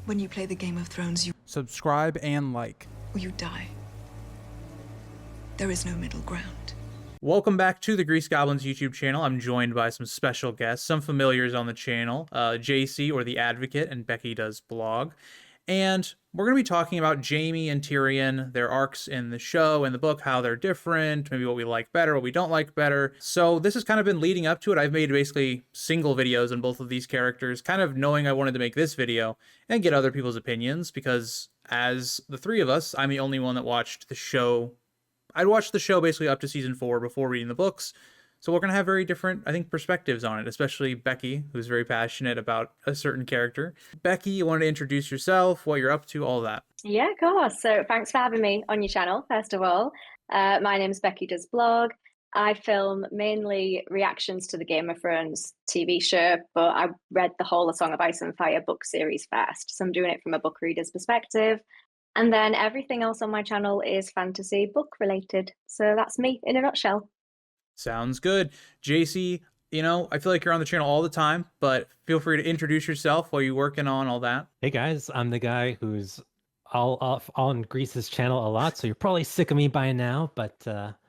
When you play the Game of Thrones, Subscribe and like. you die. There is no middle ground. Welcome back to the Grease Goblins YouTube channel. I'm joined by some special guests, some familiars on the channel, JC or The Advocate and BeckyDoesBlog. And we're going to be talking about Jaime and Tyrion, their arcs in the show and the book, how they're different, maybe what we like better, what we don't like better. So this has kind of been leading up to it. I've made basically single videos on both of these characters, kind of knowing I wanted to make this video and get other people's opinions, because as the three of us, I'm the only one that watched the show. I'd watched the show basically up to season 4 before reading the books. So we're going to have very different, I think, perspectives on it, especially Becky, who's very passionate about a certain character. Becky, you wanted to introduce yourself, what you're up to, all that. Yeah, of course. So thanks for having me on your channel, first of all. My name's BeckyDoesBlog. I film mainly reactions to the Game of Thrones TV show, but I read the whole A Song of Ice and Fire book series first. So I'm doing it from a book reader's perspective. And then everything else on my channel is fantasy book related. So that's me in a nutshell. Sounds good. JC, you know, I feel like you're on the channel all the time, but feel free to introduce yourself, what you're working on, all that. Hey guys, I'm the guy who's all on Grease's channel a lot, so you're probably sick of me by now, but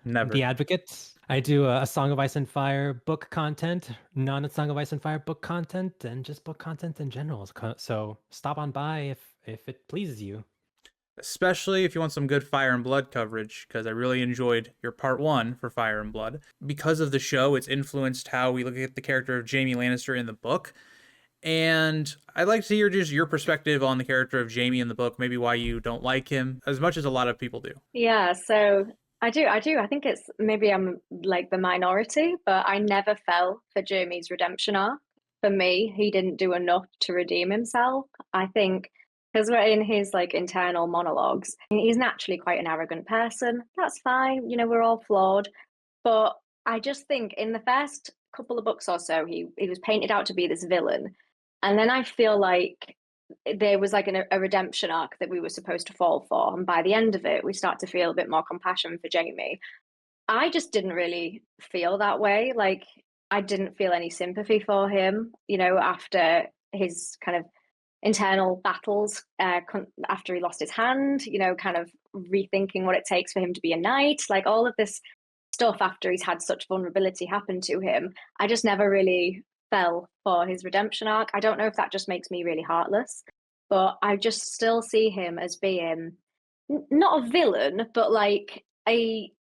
Never. The Advocate. I do a Song of Ice and Fire book content, non-Song of Ice and Fire book content, and just book content in general. So stop on by if it pleases you. Especially if you want some good Fire and Blood coverage, because I really enjoyed your part 1 for Fire and Blood. Because of the show, it's influenced how we look at the character of Jaime Lannister in the book. And I'd like to hear just your perspective on the character of Jaime in the book, maybe why you don't like him, as much as a lot of people do. Yeah, so I do. I think it's maybe I'm like the minority, but I never fell for Jaime's redemption arc. For me, he didn't do enough to redeem himself. I think because we're in his like internal monologues, he's naturally quite an arrogant person. That's fine, you know, we're all flawed. But I just think in the first couple of books or so, he was painted out to be this villain. And then I feel like there was like a redemption arc that we were supposed to fall for. And by the end of it, we start to feel a bit more compassion for Jaime. I just didn't really feel that way. Like, I didn't feel any sympathy for him, you know, after his kind of internal battles, after he lost his hand, you know, kind of rethinking what it takes for him to be a knight, like all of this stuff after he's had such vulnerability happen to him. I just never really fell for his redemption arc. I don't know if that just makes me really heartless, but I just still see him as being not a villain, but like a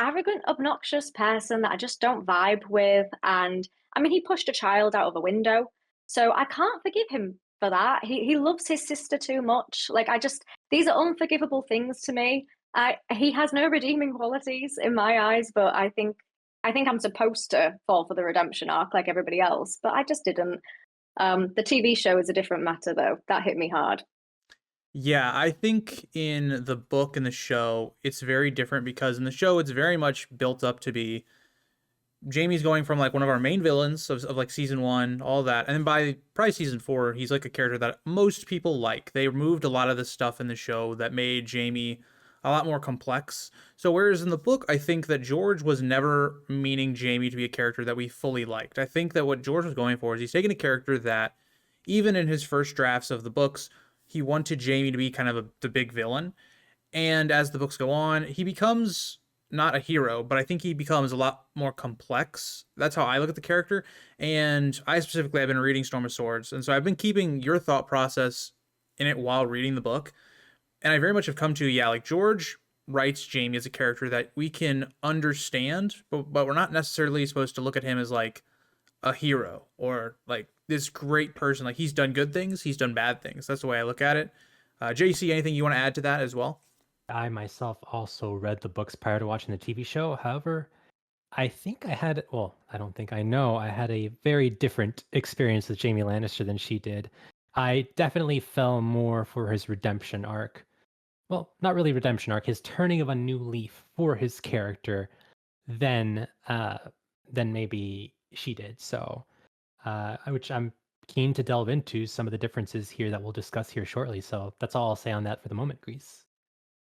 arrogant, obnoxious person that I just don't vibe with. And I mean, he pushed a child out of a window, so I can't forgive him for that. He loves his sister too much. Like, these are unforgivable things to me. He has no redeeming qualities in my eyes, but I think I'm supposed to fall for the redemption arc like everybody else, but I just didn't. The TV show is a different matter, though. That hit me hard. Yeah, I think in the book and the show, it's very different, because in the show, it's very much built up to be Jaime's going from like one of our main villains of like season 1, all that. And then by probably season 4, he's like a character that most people like. They removed a lot of the stuff in the show that made Jaime a lot more complex. So whereas in the book, I think that George was never meaning Jaime to be a character that we fully liked. I think that what George was going for is he's taking a character that, even in his first drafts of the books, he wanted Jaime to be kind of the big villain. And as the books go on, he becomes not a hero, but I think he becomes a lot more complex. That's how I look at the character. And I specifically have been reading Storm of Swords, and so I've been keeping your thought process in it while reading the book. And I very much have come to, yeah, like George writes Jaime as a character that we can understand, but we're not necessarily supposed to look at him as like a hero or like this great person. Like, he's done good things, he's done bad things. That's the way I look at it. JC, anything you want to add to that as well? I myself also read the books prior to watching the TV show. However, I think I had, well, I don't think I know, I had a very different experience with Jaime Lannister than she did. I definitely fell more for his redemption arc. Well, not really redemption arc, his turning of a new leaf for his character than maybe she did. So, which I'm keen to delve into some of the differences here that we'll discuss here shortly. So that's all I'll say on that for the moment, Grease.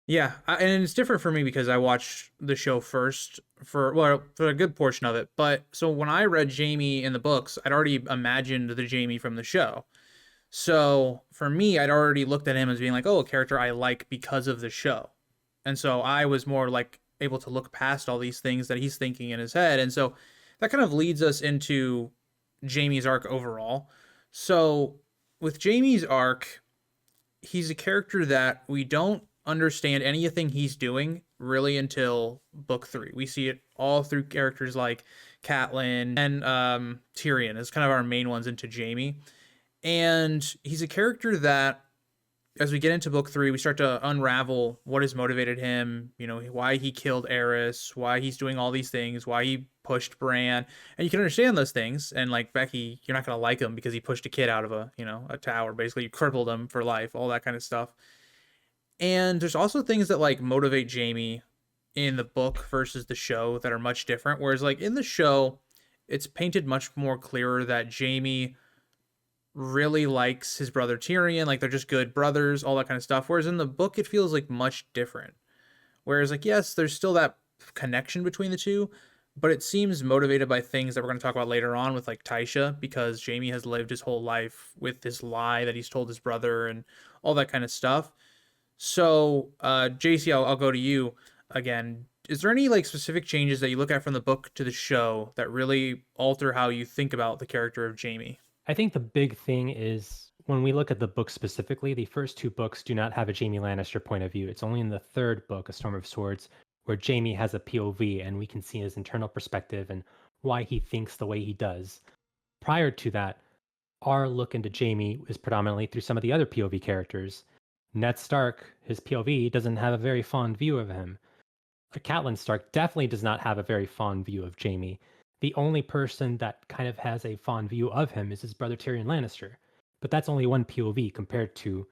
Yeah, and it's different for me because I watched the show first for a good portion of it. But so when I read Jaime in the books, I'd already imagined the Jaime from the show. So for me, I'd already looked at him as being like, oh, a character I like because of the show. And so I was more like able to look past all these things that he's thinking in his head. And so that kind of leads us into Jaime's arc overall. So with Jaime's arc, he's a character that we don't understand anything he's doing really until book 3. We see it all through characters like Catelyn and Tyrion as kind of our main ones into Jaime. And he's a character that, as we get into book 3, we start to unravel what has motivated him, you know, why he killed Eris, why he's doing all these things, why he pushed Bran. And you can understand those things. And like Becky, you're not going to like him because he pushed a kid out of a tower. Basically, you crippled him for life, all that kind of stuff. And there's also things that like motivate Jaime in the book versus the show that are much different. Whereas like in the show, it's painted much more clearer that Jaime really likes his brother Tyrion, like they're just good brothers, all that kind of stuff. Whereas in the book, it feels like much different. Whereas, like, yes, there's still that connection between the two, but it seems motivated by things that we're going to talk about later on with like Tysha, because Jaime has lived his whole life with this lie that he's told his brother and all that kind of stuff. So, JC, I'll go to you again. Is there any like specific changes that you look at from the book to the show that really alter how you think about the character of Jaime? I think the big thing is when we look at the book specifically, the first 2 books do not have a Jaime Lannister point of view. It's only in the 3rd book, A Storm of Swords, where Jaime has a POV and we can see his internal perspective and why he thinks the way he does. Prior to that, our look into Jaime is predominantly through some of the other POV characters. Ned Stark, his POV, doesn't have a very fond view of him. Catelyn Stark definitely does not have a very fond view of Jaime. The only person that kind of has a fond view of him is his brother Tyrion Lannister. But that's only one POV compared to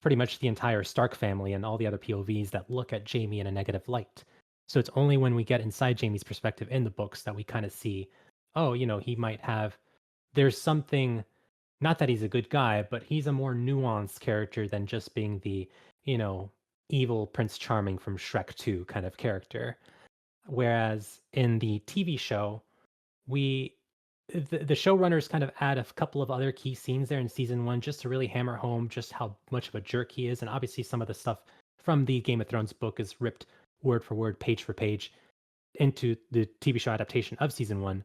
pretty much the entire Stark family and all the other POVs that look at Jaime in a negative light. So it's only when we get inside Jaime's perspective in the books that we kind of see, oh, he might have, there's something, not that he's a good guy, but he's a more nuanced character than just being the, evil Prince Charming from Shrek 2 kind of character. Whereas in the TV show, the showrunners kind of add a couple of other key scenes there in season 1 just to really hammer home just how much of a jerk he is. And obviously some of the stuff from the Game of Thrones book is ripped word for word, page for page into the TV show adaptation of season 1.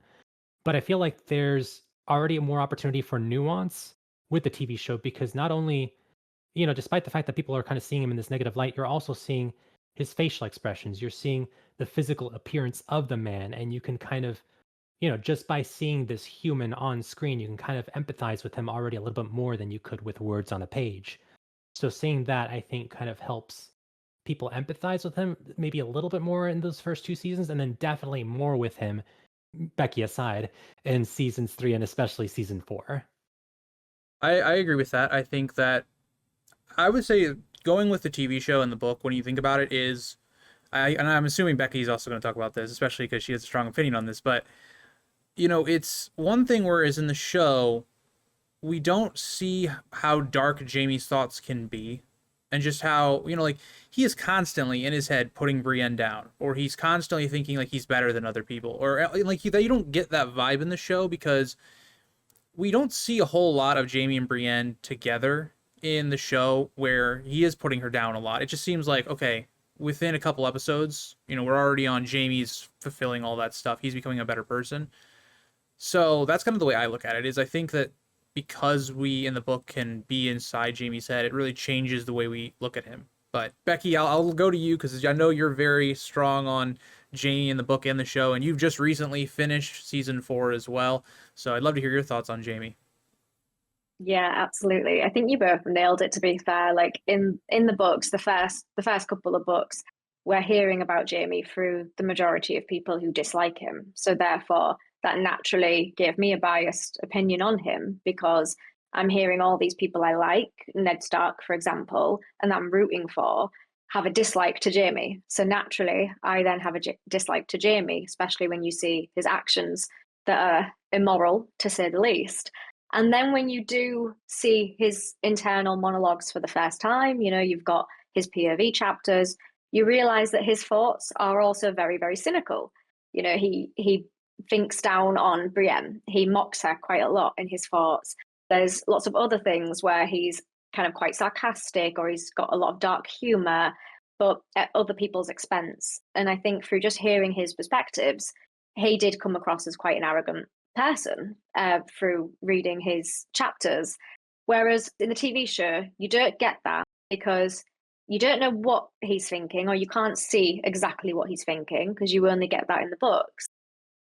But I feel like there's already more opportunity for nuance with the TV show, because not only, despite the fact that people are kind of seeing him in this negative light, you're also seeing his facial expressions. You're seeing the physical appearance of the man, and you can kind of, just by seeing this human on screen, you can kind of empathize with him already a little bit more than you could with words on a page. So seeing that, I think, kind of helps people empathize with him maybe a little bit more in those first 2 seasons, and then definitely more with him, Becky aside, in seasons 3 and especially season 4. I agree with that. I think that I would say going with the TV show and the book, when you think about it, is and I'm assuming Becky's also going to talk about this, especially because she has a strong opinion on this, but it's one thing whereas in the show, we don't see how dark Jaime's thoughts can be, and just how, like, he is constantly in his head putting Brienne down, or he's constantly thinking like he's better than other people, or like you don't get that vibe in the show because we don't see a whole lot of Jaime and Brienne together in the show where he is putting her down a lot. It just seems like, okay, within a couple episodes, we're already on Jaime's fulfilling all that stuff. He's becoming a better person. So that's kind of the way I look at it, is I think that because we in the book can be inside Jaime's head, it really changes the way we look at him. But Becky, I'll go to you because I know you're very strong on Jaime in the book and the show, and you've just recently finished season 4 as well. So I'd love to hear your thoughts on Jaime. Yeah, absolutely. I think you both nailed it, to be fair. Like in the books, the first couple of books, we're hearing about Jaime through the majority of people who dislike him. So therefore, that naturally gave me a biased opinion on him, because I'm hearing all these people I like, Ned Stark, for example, and that I'm rooting for, have a dislike to Jaime. So naturally, I then have a dislike to Jaime, especially when you see his actions that are immoral, to say the least. And then when you do see his internal monologues for the first time, you've got his POV chapters, you realize that his thoughts are also very, very cynical. He thinks down on Brienne. He mocks her quite a lot in his thoughts. There's lots of other things where he's kind of quite sarcastic or he's got a lot of dark humor, but at other people's expense. And I think through just hearing his perspectives, he did come across as quite an arrogant person through reading his chapters. Whereas in the TV show, you don't get that because you don't know what he's thinking, or you can't see exactly what he's thinking because you only get that in the books.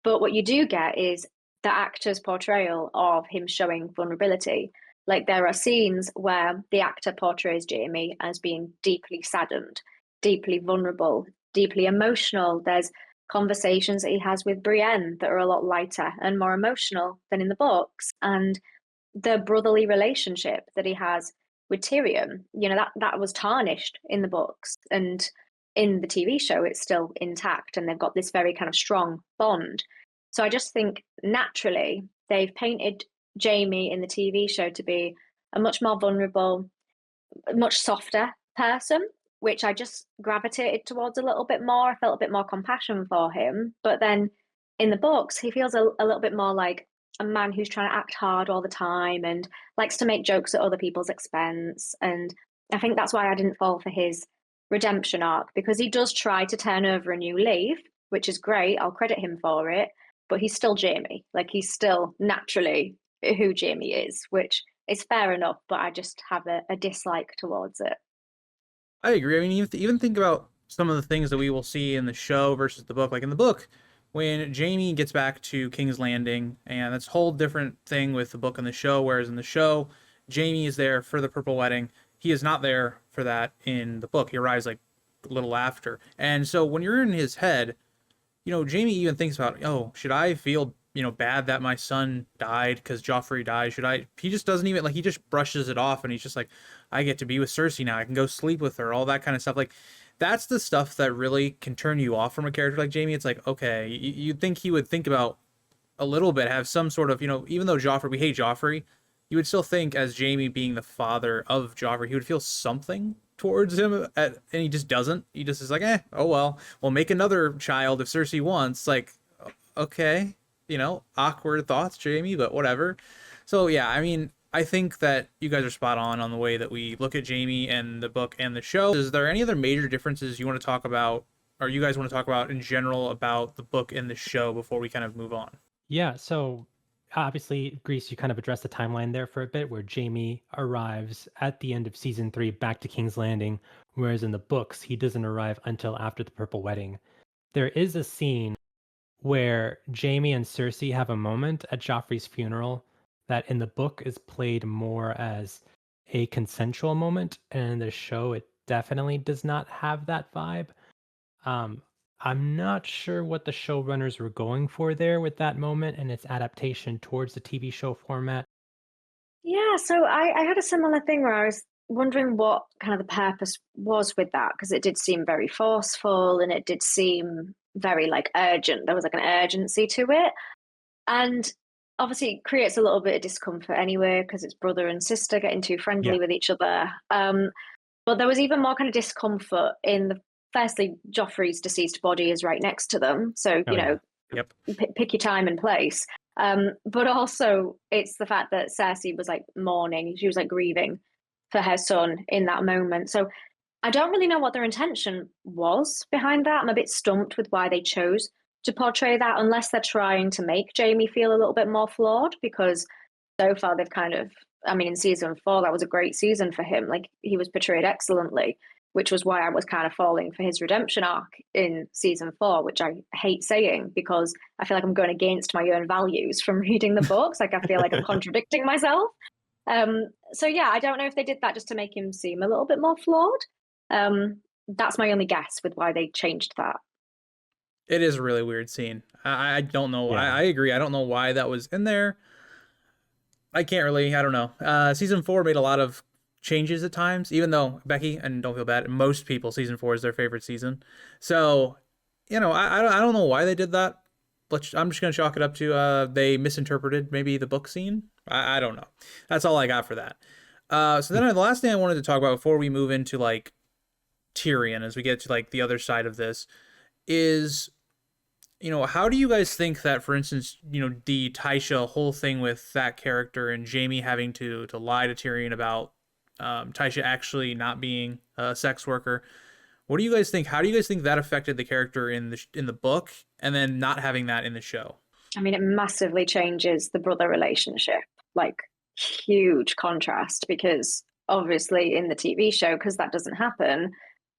But what you do get is the actor's portrayal of him showing vulnerability. Like there are scenes where the actor portrays Jaime as being deeply saddened, deeply vulnerable, deeply emotional. There's conversations that he has with Brienne that are a lot lighter and more emotional than in the books. And the brotherly relationship that he has with Tyrion, that was tarnished in the books, and in the TV show it's still intact, and they've got this very kind of strong bond. So I just think naturally they've painted Jaime in the TV show to be a much more vulnerable, much softer person, which I just gravitated towards a little bit more. I felt a bit more compassion for him. But then in the books, he feels a little bit more like a man who's trying to act hard all the time and likes to make jokes at other people's expense. And I think that's why I didn't fall for his redemption arc, because he does try to turn over a new leaf, which is great. I'll credit him for it. But he's still Jaime. Like, he's still naturally who Jaime is, which is fair enough, but I just have a dislike towards it. I agree. I mean, even think about some of the things that we will see in the show versus the book. Like in the book, when Jaime gets back to King's Landing, and that's a whole different thing with the book and the show, whereas in the show, Jaime is there for the Purple Wedding. He is not there for that in the book. He arrives like a little after. And so when you're in his head, Jaime even thinks about, oh, should I feel, bad that my son died because Joffrey died? Should I? He just doesn't even, like, he just brushes it off, and he's just like, I get to be with Cersei now. I can go sleep with her, all that kind of stuff. Like, that's the stuff that really can turn you off from a character like Jaime. It's like, okay, you'd think he would think about a little bit, have some sort of, even though we hate Joffrey, you would still think, as Jaime being the father of Joffrey, he would feel something towards him, and he just doesn't. He just is like, oh well, we'll make another child if Cersei wants. Like, okay, awkward thoughts, Jaime, but whatever. So yeah, I mean, I think that you guys are spot on the way that we look at Jaime and the book and the show. Is there any other major differences you want to talk about, or you guys want to talk about in general about the book and the show before we kind of move on? Yeah, so obviously, Grease, you kind of addressed the timeline there for a bit, where Jaime arrives at the end of season 3 back to King's Landing, whereas in the books, he doesn't arrive until after the Purple Wedding. There is a scene where Jaime and Cersei have a moment at Joffrey's funeral that in the book is played more as a consensual moment, and in the show, it definitely does not have that vibe. I'm not sure what the showrunners were going for there with that moment and its adaptation towards the TV show format. Yeah, so I had a similar thing where I was wondering what kind of the purpose was with that, because it did seem very forceful and it did seem very like urgent. There was like an urgency to it. And obviously it creates a little bit of discomfort anyway, because it's brother and sister getting too friendly with each other. But there was even more kind of discomfort in firstly, Joffrey's deceased body is right next to them. So, Yep. Pick your time and place. But also it's the fact that Cersei was like mourning. She was like grieving for her son in that moment. So I don't really know what their intention was behind that. I'm a bit stumped with why they chose to portray that, unless they're trying to make Jaime feel a little bit more flawed, because so far they've kind of, in season 4, that was a great season for him. Like, he was portrayed excellently, which was why I was kind of falling for his redemption arc in season 4, which I hate saying because I feel like I'm going against my own values from reading the books. Like, I feel like I'm contradicting myself. So yeah, I don't know if they did that just to make him seem a little bit more flawed. That's my only guess with why they changed that. It is a really weird scene. I don't know. Yeah. I agree. I don't know why that was in there. I don't know. Season 4 made a lot of changes at times, even though Becky, and don't feel bad, most people, season 4 is their favorite season. So, I don't know why they did that. I'm just going to chalk it up to they misinterpreted maybe the book scene. I don't know. That's all I got for that. So then the last thing I wanted to talk about before we move into like Tyrion, as we get to like the other side of this, is How do you guys think that, for instance, the Tysha whole thing with that character and Jaime having to lie to Tyrion about Tysha actually not being a sex worker? What do you guys think? How do you guys think that affected the character in the book, and then not having that in the show? I mean, it massively changes the brother relationship, like huge contrast, because obviously in the TV show, because that doesn't happen,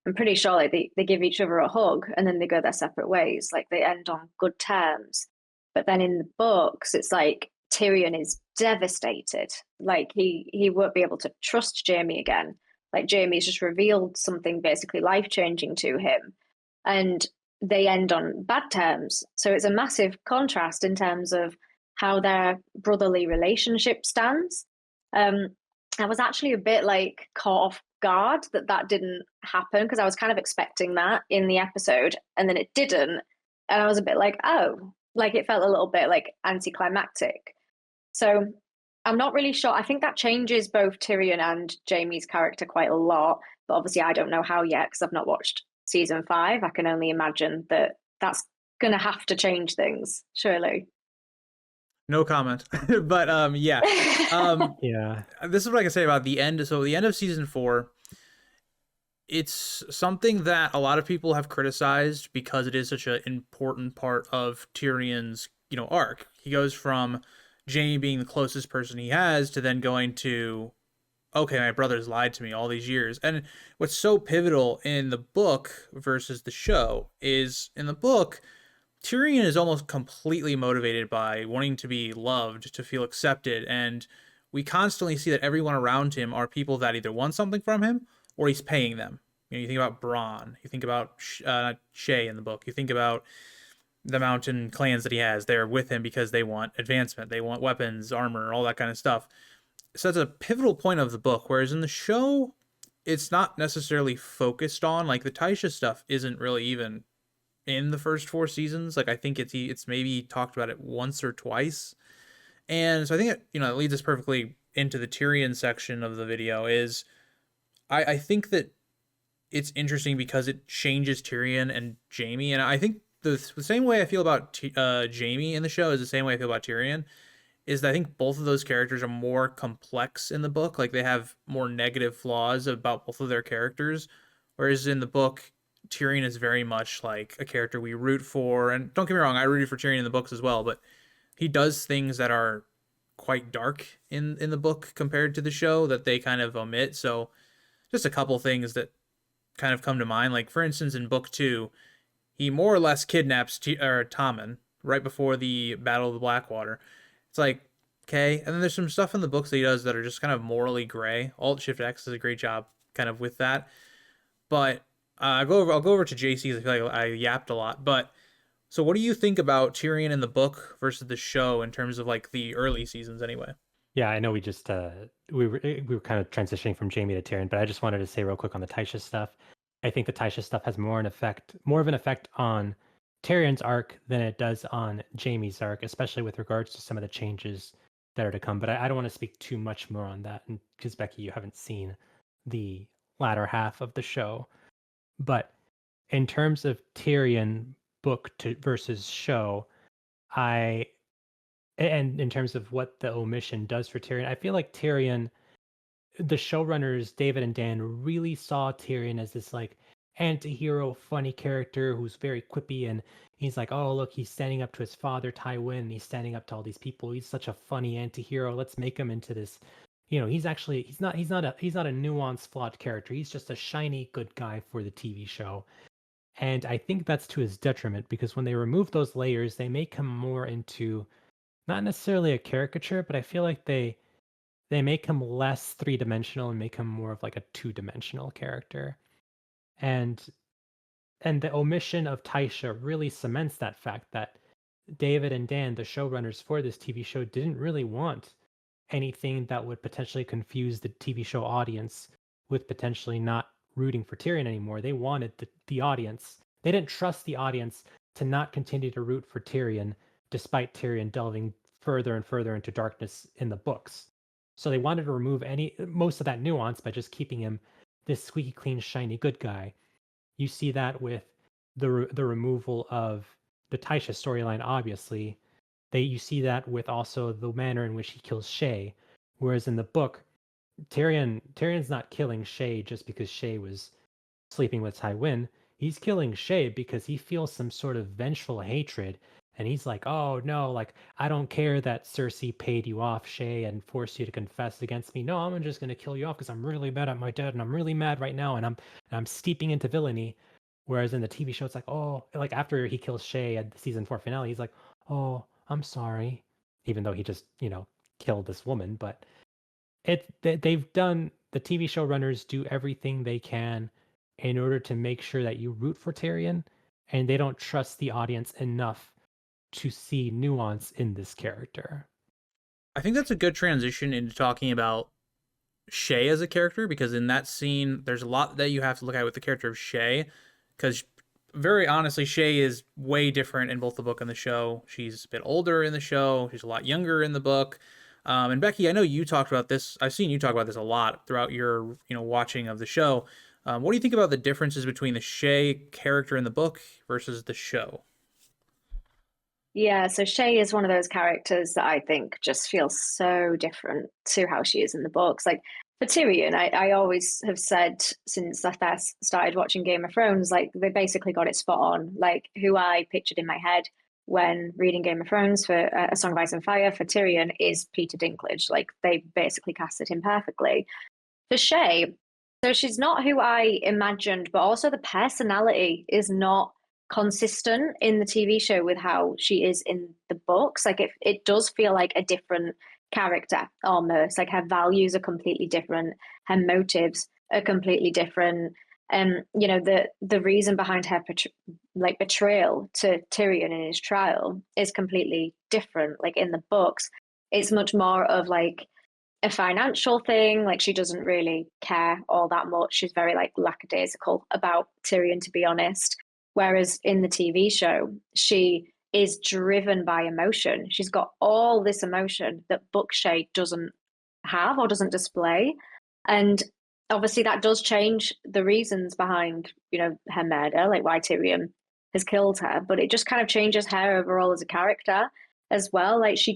I'm pretty sure like they give each other a hug and then they go their separate ways. Like they end on good terms. But then in the books, it's like Tyrion is devastated. Like he won't be able to trust Jaime again. Like Jaime's just revealed something basically life-changing to him. And they end on bad terms. So it's a massive contrast in terms of how their brotherly relationship stands. I was actually a bit like caught off guard that didn't happen, because I was kind of expecting that in the episode and then it didn't. And I was a bit like, oh, like it felt a little bit like anticlimactic. So I'm not really sure. I think that changes both Tyrion and Jaime's character quite a lot. But obviously, I don't know how yet because I've not watched season 5. I can only imagine that that's going to have to change things, surely. No comment. But yeah. Yeah. This is what I can say about the end. So the end of season 4, it's something that a lot of people have criticized because it is such an important part of Tyrion's, arc. He goes from Jaime being the closest person he has to then going to, okay, my brother's lied to me all these years. And what's so pivotal in the book versus the show is, in the book, Tyrion is almost completely motivated by wanting to be loved, to feel accepted, and we constantly see that everyone around him are people that either want something from him or he's paying them. You think about Bronn, you think about Shae in the book, you think about the mountain clans that he has. They're with him because they want advancement, they want weapons, armor, all that kind of stuff. So that's a pivotal point of the book, whereas in the show, it's not necessarily focused on, like the Tysha stuff isn't really even in the first 4 seasons. Like I think it's maybe talked about it once or twice. And so I think it leads us perfectly into the Tyrion section of the video. Is I think that it's interesting because it changes Tyrion and Jaime, and I think the same way I feel about Jaime in the show is the same way I feel about Tyrion. Is that I think both of those characters are more complex in the book. Like they have more negative flaws about both of their characters, whereas in the book, Tyrion is very much like a character we root for. And don't get me wrong, I rooted for Tyrion in the books as well, but he does things that are quite dark in the book compared to the show that they kind of omit. So just a couple things that kind of come to mind. Like for instance, in book 2, he more or less kidnaps Tommen right before the Battle of the Blackwater. It's like, okay. And then there's some stuff in the books that he does that are just kind of morally gray. Alt-Shift-X does a great job kind of with that. But I'll go over to JC because I feel like I yapped a lot. But so what do you think about Tyrion in the book versus the show in terms of like the early seasons anyway? Yeah, I know we just we were kind of transitioning from Jaime to Tyrion, but I just wanted to say real quick on the Tysha stuff. I think the Tysha stuff has more of an effect on Tyrion's arc than it does on Jaime's arc, especially with regards to some of the changes that are to come. But I don't want to speak too much more on that, because Becky, you haven't seen the latter half of the show. But in terms of Tyrion book versus show, and in terms of what the omission does for Tyrion, I feel like Tyrion, the showrunners David and Dan really saw Tyrion as this like anti-hero funny character who's very quippy, and he's like, oh look, he's standing up to his father Tywin, and he's standing up to all these people, he's such a funny anti-hero, let's make him into this, he's not a nuanced flawed character, he's just a shiny good guy for the TV show. And I think that's to his detriment, because when they remove those layers, they make him more into not necessarily a caricature, but I feel like they make him less 3-dimensional and make him more of like a 2-dimensional character. And the omission of Tysha really cements that fact that David and Dan, the showrunners for this TV show, didn't really want anything that would potentially confuse the TV show audience with potentially not rooting for Tyrion anymore. They wanted the audience. They didn't trust the audience to not continue to root for Tyrion, despite Tyrion delving further and further into darkness in the books. So they wanted to remove most of that nuance by just keeping him this squeaky clean, shiny good guy. You see that with the removal of the Tysha storyline, obviously, you see that with also the manner in which he kills Shae. Whereas in the book, Tyrion's not killing Shae just because Shae was sleeping with Tywin. He's killing Shae because he feels some sort of vengeful hatred. And he's like, oh no, like, I don't care that Cersei paid you off, Shae, and forced you to confess against me. No, I'm just gonna kill you off because I'm really mad at my dad, and I'm really mad right now, and I'm steeping into villainy. Whereas in the TV show, it's like, oh, like after he kills Shae at the season 4 finale, he's like, oh, I'm sorry, even though he just, killed this woman. But they've done, the TV show runners do everything they can in order to make sure that you root for Tyrion, and they don't trust the audience enough to see nuance in this character. I think that's a good transition into talking about Shae as a character, because in that scene, there's a lot that you have to look at with the character of Shae, because very honestly, Shae is way different in both the book and the show. She's a bit older in the show. She's a lot younger in the book. And Becky, I know you talked about this. I've seen you talk about this a lot throughout your, watching of the show. What do you think about the differences between the Shae character in the book versus the show? Yeah, so Shae is one of those characters that I think just feels so different to how she is in the books. Like for Tyrion, I always have said since I first started watching Game of Thrones, like they basically got it spot on. Like who I pictured in my head when reading Game of Thrones for A Song of Ice and Fire for Tyrion is Peter Dinklage. Like they basically casted him perfectly. For Shae, so she's not who I imagined, but also the personality is not consistent in the TV show with how she is in the books. Like it does feel like a different character almost. Like her values are completely different, her motives are completely different. And the reason behind her betrayal to Tyrion in his trial is completely different. Like in the books, it's much more of like a financial thing. Like she doesn't really care all that much. She's very like lackadaisical about Tyrion, to be honest. Whereas in the TV show, she is driven by emotion. She's got all this emotion that book Shae doesn't have or doesn't display. And obviously that does change the reasons behind, her murder, like why Tyrion has killed her. But it just kind of changes her overall as a character as well. Like she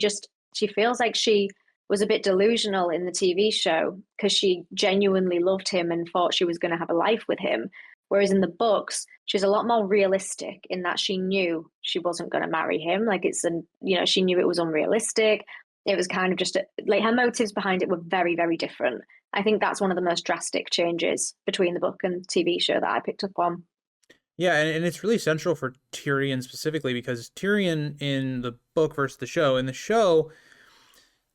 feels like she was a bit delusional in the TV show because she genuinely loved him and thought she was going to have a life with him. Whereas in the books, she's a lot more realistic in that she knew she wasn't going to marry him. Like she knew it was unrealistic. It was kind of just like her motives behind it were very, very different. I think that's one of the most drastic changes between the book and TV show that I picked up on. Yeah, and it's really central for Tyrion specifically, because Tyrion in the book versus the show, in the show,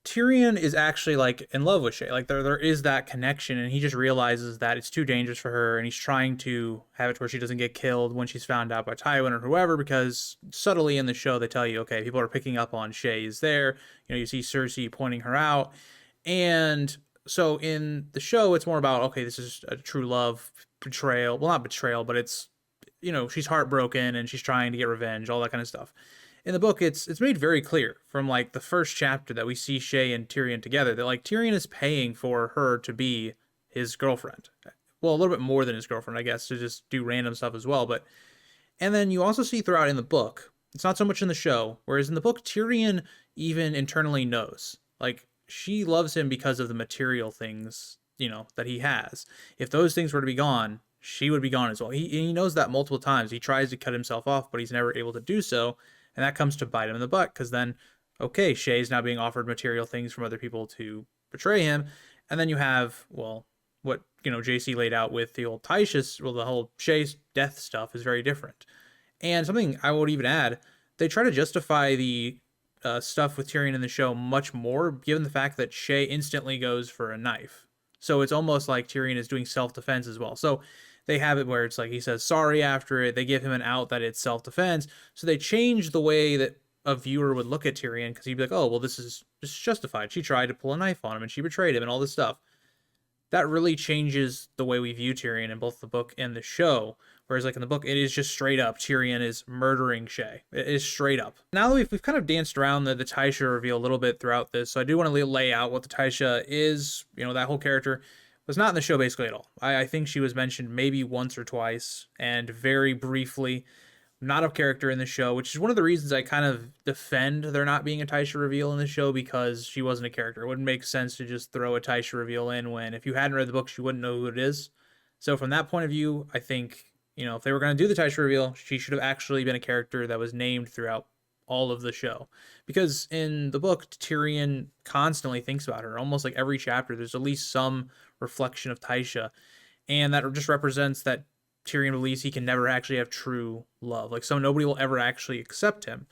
Tyrion is actually like in love with Shae. Like there is that connection, and he just realizes that it's too dangerous for her, and he's trying to have it where she doesn't get killed when she's found out by Tywin or whoever, because subtly in the show they tell you, okay, people are picking up on Shae is there. You see Cersei pointing her out. And so in the show it's more about, okay, this is a true love betrayal. Well, not betrayal, but it's, she's heartbroken and she's trying to get revenge, all that kind of stuff. In the book, it's made very clear from like the first chapter that we see Shae and Tyrion together that like Tyrion is paying for her to be his girlfriend. Well, a little bit more than his girlfriend, I guess, to just do random stuff as well. But and then you also see throughout in the book, it's not so much in the show, whereas in the book, Tyrion even internally knows, like she loves him because of the material things, that he has. If those things were to be gone, she would be gone as well. He knows that multiple times. He tries to cut himself off, but he's never able to do so. And that comes to bite him in the butt, because then, okay, Shae's now being offered material things from other people to betray him. And then you have, well, what, JC laid out with the old Tysha, well, the whole Shae's death stuff is very different. And something I would even add, they try to justify the stuff with Tyrion in the show much more, given the fact that Shae instantly goes for a knife. So it's almost like Tyrion is doing self-defense as well. So they have it where it's like he says sorry after it. They give him an out that it's self-defense. So they change the way that a viewer would look at Tyrion, because he'd be like, oh, well, this is justified. She tried to pull a knife on him and she betrayed him and all this stuff. That really changes the way we view Tyrion in both the book and the show. Whereas like in the book, it is just straight up Tyrion is murdering Shae. It is straight up. Now that we've kind of danced around the Tysha reveal a little bit throughout this, so I do want to lay out what the Tysha is, that whole character was not in the show basically at all. I think she was mentioned maybe once or twice and very briefly, not a character in the show, which is one of the reasons I kind of defend there not being a Tysha reveal in the show, because she wasn't a character. It wouldn't make sense to just throw a Tysha reveal in when, if you hadn't read the books, you wouldn't know who it is. So from that point of view, I think, if they were going to do the Tysha reveal, she should have actually been a character that was named throughout all of the show. Because in the book, Tyrion constantly thinks about her. Almost like every chapter, there's at least some reflection of Tysha. And that just represents that Tyrion believes he can never actually have true love. Like, so nobody will ever actually accept him.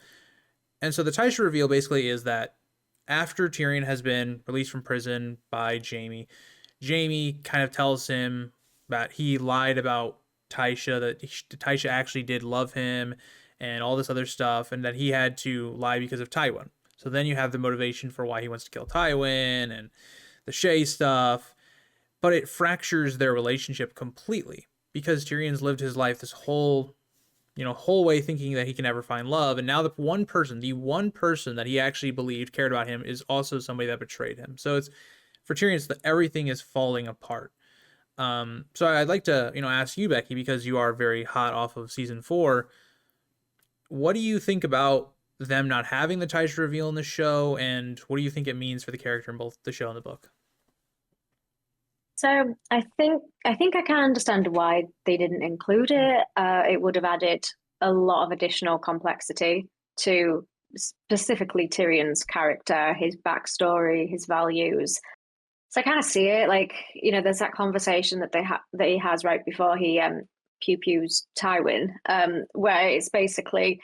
And so the Tysha reveal basically is that after Tyrion has been released from prison by Jaime, Jaime kind of tells him that he lied about Tysha, that Tysha actually did love him and all this other stuff, and that he had to lie because of Tywin. So then you have the motivation for why he wants to kill Tywin and the Shae stuff, but it fractures their relationship completely, because Tyrion's lived his life this whole way thinking that he can never find love, and now the one person that he actually believed cared about him is also somebody that betrayed him. So it's, for Tyrion, it's that everything is falling apart. So I'd like to ask you, Becky, because you are very hot off of season 4. What do you think about them not having the Tysha reveal in the show, and what do you think it means for the character in both the show and the book? So I think I can understand why they didn't include it. It would have added a lot of additional complexity to specifically Tyrion's character, his backstory, his values. So I kind of see it, like, there's that conversation that that he has right before he pew-pews Tywin, where it's basically,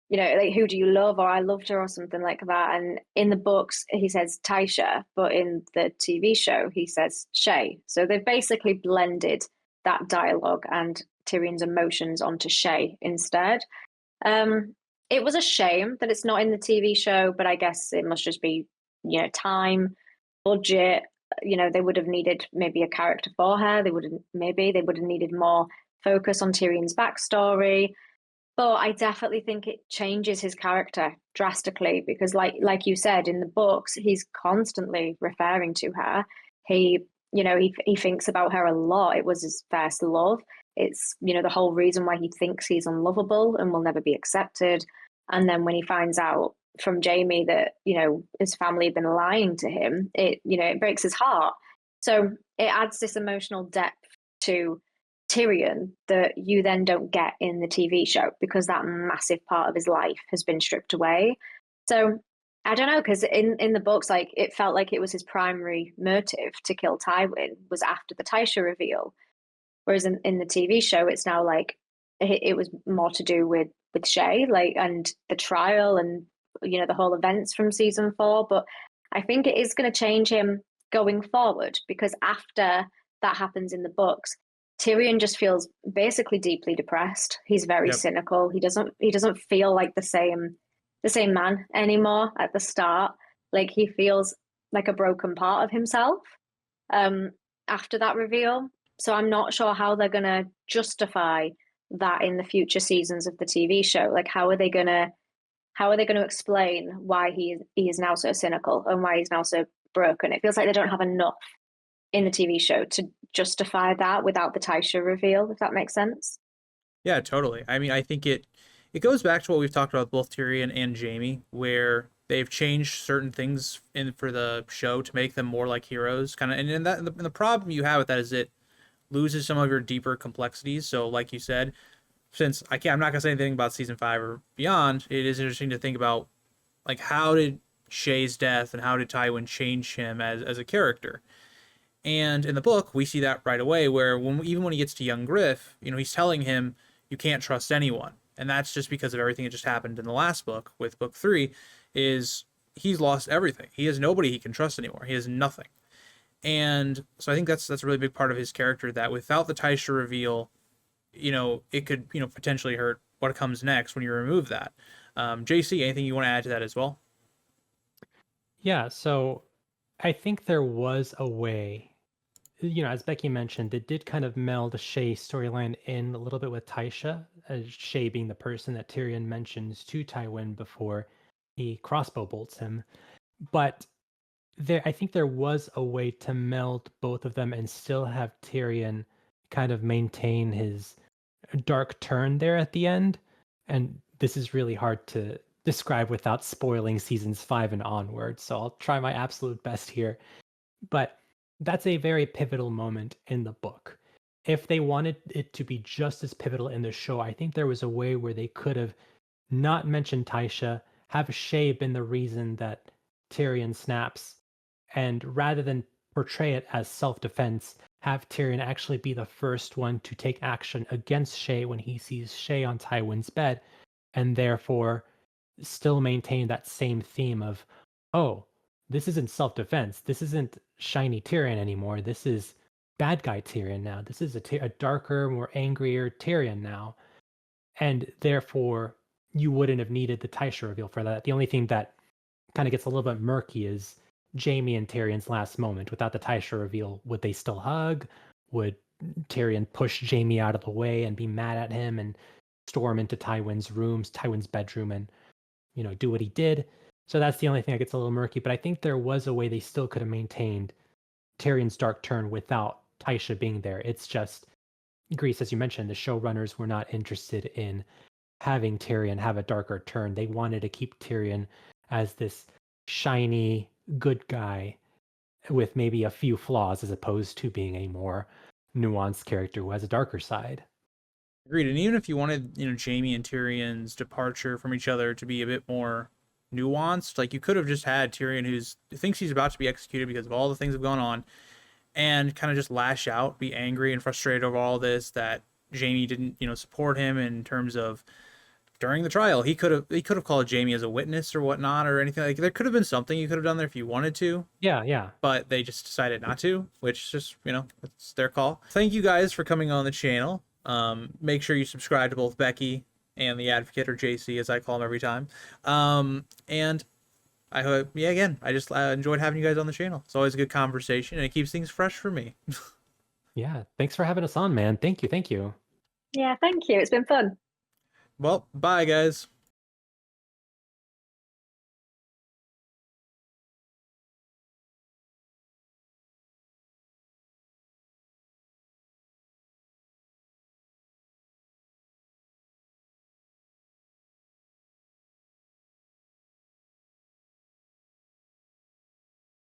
like, who do you love, or I loved her, or something like that. And in the books, he says Tysha, but in the TV show, he says Shae. So they've basically blended that dialogue and Tyrion's emotions onto Shae instead. It was a shame that it's not in the TV show, but I guess it must just be, time, budget. They would have needed maybe a character for her. They would have needed more focus on Tyrion's backstory. But I definitely think it changes his character drastically, because like you said, in the books, he's constantly referring to her. He thinks about her a lot. It was his first love. It's, the whole reason why he thinks he's unlovable and will never be accepted. And then when he finds out from Jaime that, his family have been lying to him, it breaks his heart. So it adds this emotional depth to Tyrion that you then don't get in the TV show, because that massive part of his life has been stripped away. So I don't know, because in the books, like, it felt like it was his primary motive to kill Tywin was after the Tysha reveal, whereas in the TV show, it's now like it was more to do with Shae, like, and the trial and the whole events from season 4. But I think it is going to change him going forward, because after that happens in the books, Tyrion just feels basically deeply depressed. He's very cynical. He doesn't feel like the same man anymore at the start. Like, he feels like a broken part of himself after that reveal. So I'm not sure how they're going to justify that in the future seasons of the TV show. Like, how are they going to explain why he is now so cynical and why he's now so broken? It feels like they don't have enough in the TV show to justify that without the Tysha reveal, if that makes sense. Yeah, totally. I mean, I think it goes back to what we've talked about both Tyrion and Jaime, where they've changed certain things for the show to make them more like heroes, kind of. And the problem you have with that is it loses some of your deeper complexities. So, like you said, since I'm not gonna say anything about season 5 or beyond, it is interesting to think about, like, how did Shae's death and how did Tywin change him as a character. And in the book, we see that right away, where even when he gets to young Griff, he's telling him, you can't trust anyone. And that's just because of everything that just happened in the last book with book 3, is he's lost everything. He has nobody he can trust anymore. He has nothing. And so I think that's a really big part of his character, that without the Tysha reveal, it could, potentially hurt what comes next when you remove that. JC, anything you want to add to that as well? Yeah, so I think there was a way, as Becky mentioned, it did kind of meld the Shae storyline in a little bit with Tysha, Shae being the person that Tyrion mentions to Tywin before he crossbow bolts him. But I think there was a way to meld both of them and still have Tyrion kind of maintain his dark turn there at the end. And this is really hard to describe without spoiling seasons 5 and onward, so I'll try my absolute best here. But that's a very pivotal moment in the book. If they wanted it to be just as pivotal in the show, I think there was a way where they could have not mentioned Tysha, have Shae been the reason that Tyrion snaps, and rather than portray it as self-defense, have Tyrion actually be the first one to take action against Shae when he sees Shae on Tywin's bed, and therefore still maintain that same theme of, oh, this isn't self-defense. This isn't shiny Tyrion anymore. This is bad guy Tyrion now. This is a darker, more angrier Tyrion now. And therefore, you wouldn't have needed the Tysha reveal for that. The only thing that kind of gets a little bit murky is Jaime and Tyrion's last moment. Without the Tysha reveal, would they still hug? Would Tyrion push Jaime out of the way and be mad at him and storm into Tywin's bedroom, and do what he did? So that's the only thing that gets a little murky. But I think there was a way they still could have maintained Tyrion's dark turn without Tysha being there. It's just, Grease, as you mentioned, the showrunners were not interested in having Tyrion have a darker turn. They wanted to keep Tyrion as this shiny, good guy with maybe a few flaws, as opposed to being a more nuanced character who has a darker side. Agreed. And even if you wanted, Jaime and Tyrion's departure from each other to be a bit more nuanced, like you could have just had Tyrion who thinks he's about to be executed because of all the things that have gone on, and kind of just lash out, be angry and frustrated over all this, that Jaime didn't, support him in terms of during the trial. He could have called Jaime as a witness or whatnot, or anything. Like, there could have been something you could have done there if you wanted to. Yeah. But they just decided not to, which just, it's their call. Thank you guys for coming on the channel. Make sure you subscribe to both Becky and the Advocate, or JC as I call him every time. And I hope, again, I just enjoyed having you guys on the channel. It's always a good conversation, and it keeps things fresh for me. Yeah, thanks for having us on, man. Thank you. Yeah, thank you. It's been fun. Well, bye, guys.